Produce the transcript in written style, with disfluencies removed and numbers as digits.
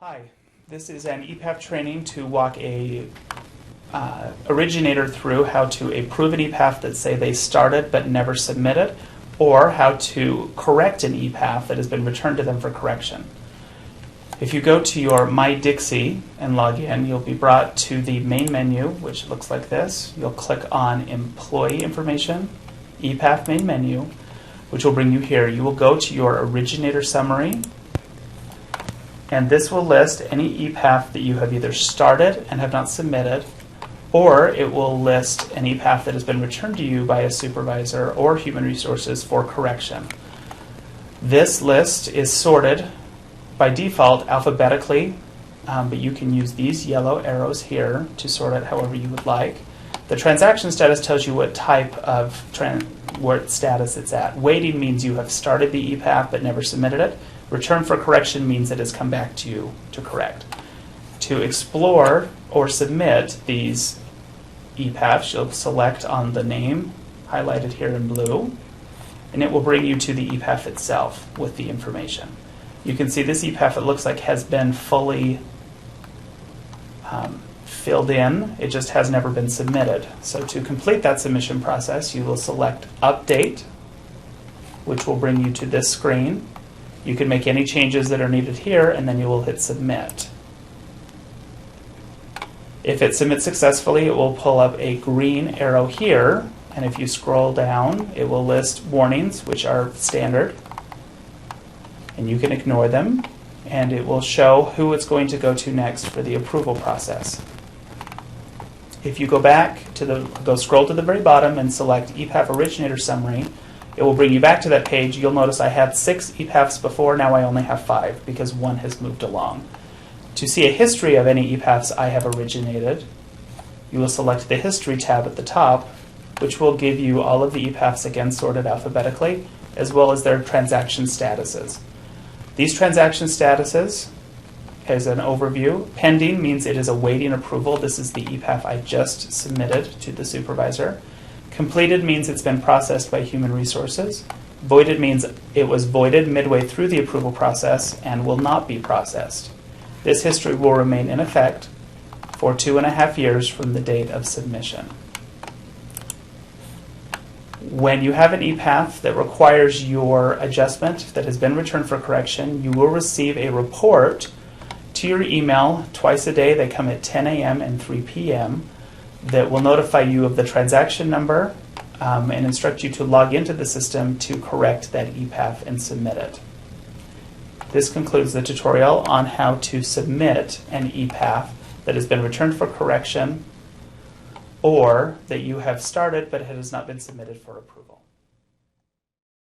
Hi, this is an Epaf training to walk a originator through how to approve an Epaf that say they started but never submitted, or how to correct an Epaf that has been returned to them for correction. If you go to your My Dixie and log in, you'll be brought to the main menu, which looks like this. You'll click on Employee Information, Epaf Main Menu, which will bring you here. You will go to your originator summary, and this will list any Epaf that you have either started and have not submitted, or it will list an Epaf that has been returned to you by a supervisor or human resources for correction. This list is sorted by default alphabetically, but you can use these yellow arrows here to sort it however you would like. The transaction status tells you what type of what status it's at. Waiting means you have started the Epaf but never submitted it. Return for correction means it has come back to you to correct. To explore or submit these Epafs, you'll select on the name, highlighted here in blue, and it will bring you to the Epaf itself with the information. You can see this Epaf, it looks like, has been fully filled in. It just has never been submitted. So to complete that submission process, you will select Update, which will bring you to this screen. You can make any changes that are needed here, and then you will hit Submit. If it submits successfully, it will pull up a green arrow here, and if you scroll down, it will list warnings, which are standard, and you can ignore them, and it will show who it's going to go to next for the approval process. If you go back to scroll to the very bottom and select Epaf Originator Summary, it will bring you back to that page. You'll notice I had 6 Epafs before, now I only have 5 because one has moved along. To see a history of any Epafs I have originated, you will select the History tab at the top, which will give you all of the Epafs again sorted alphabetically, as well as their transaction statuses. These transaction statuses, as an overview, pending means it is awaiting approval. This is the Epaf I just submitted to the supervisor. Completed means it's been processed by human resources. Voided means it was voided midway through the approval process and will not be processed. This history will remain in effect for 2.5 years from the date of submission. When you have an Epaf that requires your adjustment that has been returned for correction, you will receive a report to your email twice a day. They come at 10 a.m. and 3 p.m. that will notify you of the transaction number and instruct you to log into the system to correct that Epaf and submit it. This concludes the tutorial on how to submit an Epaf that has been returned for correction or that you have started but it has not been submitted for approval.